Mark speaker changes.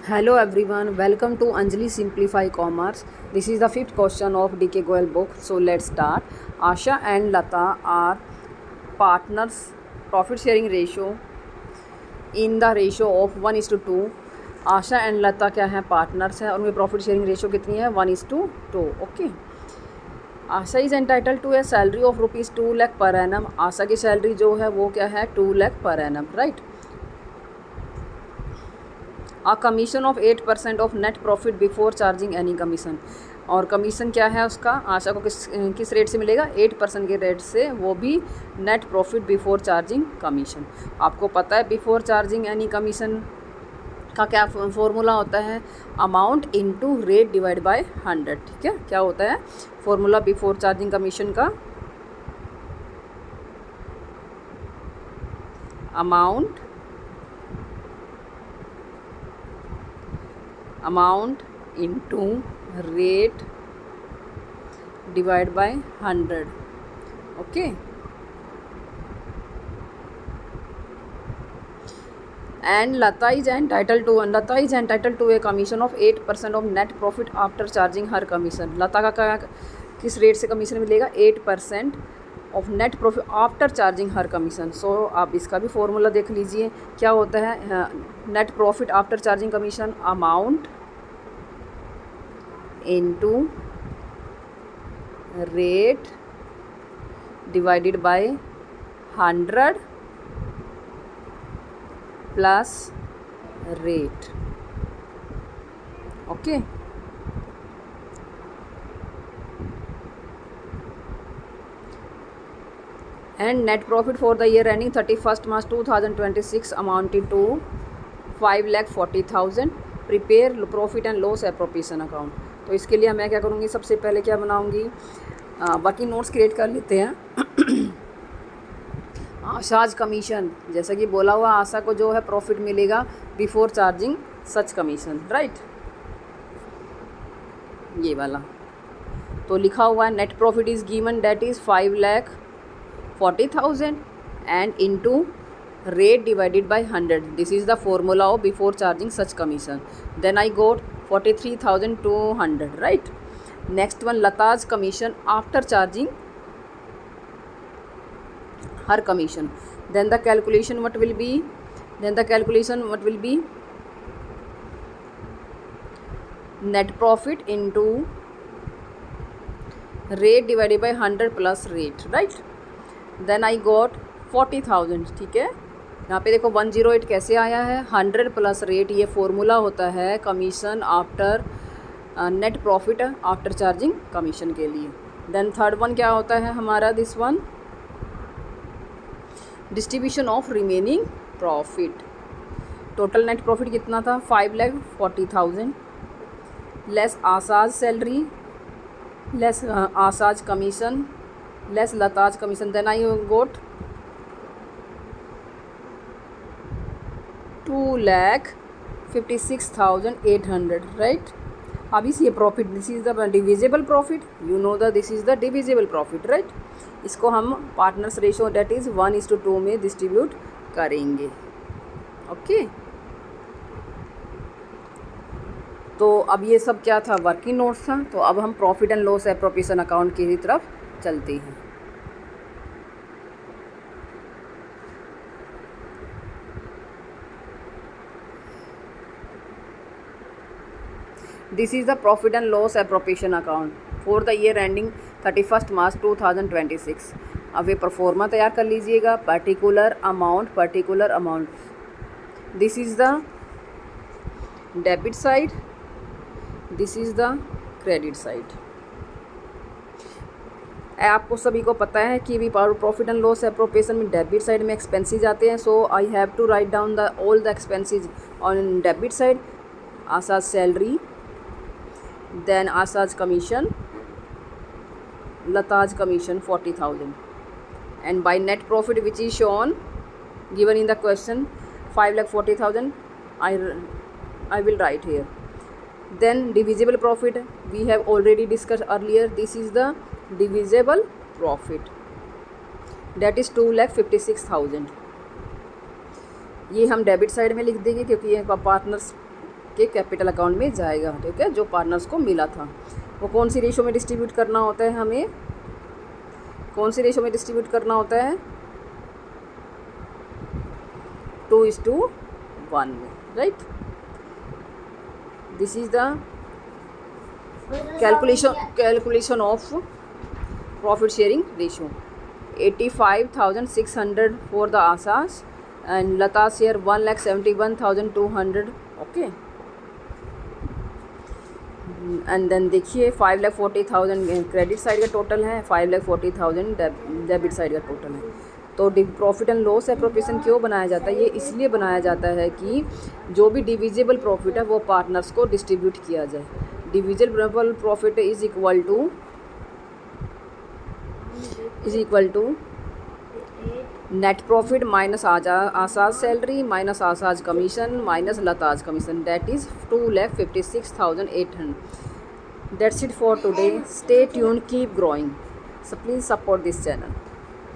Speaker 1: Hello everyone, welcome to Anjali Simplify Commerce. This is the fifth question of DK Goel book. So let's start. Asha and Lata are partners. Profit sharing ratio in the ratio of 1:2. Asha and Lata क्या है, partners हैं और उनकी profit sharing ratio कितनी है, 1:2. Okay. Asha is entitled to a salary of ₹2 lakh per annum. आशा की salary जो है वो क्या है, 2 lakh per annum, right. A commission of 8% of net profit before charging any commission. और कमीशन क्या है उसका, आशा को किस रेट से मिलेगा, 8% के रेट से, वो भी net profit before charging commission. आपको पता है बिफोर चार्जिंग एनी कमीशन का क्या फॉर्मूला होता है, amount into rate divide by 100. ठीक है, क्या होता है फॉर्मूला बिफोर चार्जिंग कमीशन का, amount into rate divide by 100. Okay. And Lata is entitle to a commission of 8% of net profit after charging her commission. Lata का क्या, किस रेट से कमीशन मिलेगा, 8% of net profit after charging her commission. So आप इसका भी formula देख लीजिए, क्या होता है net profit after charging commission, amount into rate divided by 100 plus rate. Okay. And net profit for the year ending 31 March 2026 amounted to 5,40,000. Prepare profit and loss appropriation account. तो इसके लिए मैं क्या करूँगी, सबसे पहले क्या बनाऊँगी, वर्किंग नोट्स क्रिएट कर लेते हैं. आशाज कमीशन, जैसा कि बोला हुआ, आशा को जो है प्रॉफिट मिलेगा बिफोर चार्जिंग सच कमीशन, राइट, ये वाला. तो लिखा हुआ है net profit is given, that is 5,40,000 and into rate divided by 100. This is the formula of before charging such commission. Then I got 43,200, right. Next one, Lata's commission after charging her commission. Then the calculation what will be, net profit into rate divided by 100 plus rate, right. Then I got 40,000. ठीक है, यहाँ पे देखो 108 कैसे आया है, 100 plus rate, ये formula होता है commission after net profit after charging commission के लिए. देन थर्ड वन क्या होता है हमारा, this one distribution of remaining profit. Total net profit कितना था, 5,40,000 less Asha's salary, less Asha's commission, less Lata's commission. Then I got 2,56,800, right. अब इस ये profit, this is the divisible profit, you know the this is the divisible profit, right. इसको हम partners ratio that is 1:2 में distribute करेंगे. Okay. तो अब ये सब क्या था, वर्किंग नोट्स था. तो अब हम profit and loss appropriation account की तरफ चलते हैं. This is the profit and loss appropriation account for the year ending 31 March 2026. अब ये प्रोफॉर्मा तैयार कर लीजिएगा, particular amount. This is the debit side, this is the credit side. आपको सभी को पता है कि भी प्रॉफिट एंड लॉस एप्रोप्रिएशन में डेबिट साइड में एक्सपेंसेस आते हैं. So I have to write down the all the expenses on debit side. Asha salary, then Asha's commission, Lata's commission 40,000, and by net profit which is shown given in the question 5,40,000, I will write here. Then divisible profit we have already discussed earlier, this is the divisible profit, that is 2,56,000. ये हम debit side में लिख देंगे क्योंकि ये partners के capital account में जाएगा, ठीक है, जो पार्टनर्स को मिला था। वो कौन सी रेशो में डिस्ट्रीब्यूट करना होता है, हमें कौन सी रेशो में डिस्ट्रीब्यूट करना होता है, 2:1 में, right. This is the calculation of profit sharing ratio. 85,600 for the Asas and Lata share 1,71,200, okay। And then देखिए 5,40,000 क्रेडिट साइड का टोटल है, 5,40,000 डेबिट साइड का टोटल है। तो प्रॉफिट एंड लॉस एप्रोप्रिएशन क्यों बनाया जाता है, ये इसलिए बनाया जाता है कि जो भी डिविजिबल प्रॉफिट है वो पार्टनर्स को डिस्ट्रीब्यूट किया जाए। Divisible profit is equal to net profit minus Asha's salary minus Asha's commission minus Lata's commission, that is 2,56,800। That's it for today. Stay tuned, keep growing, so please support this channel.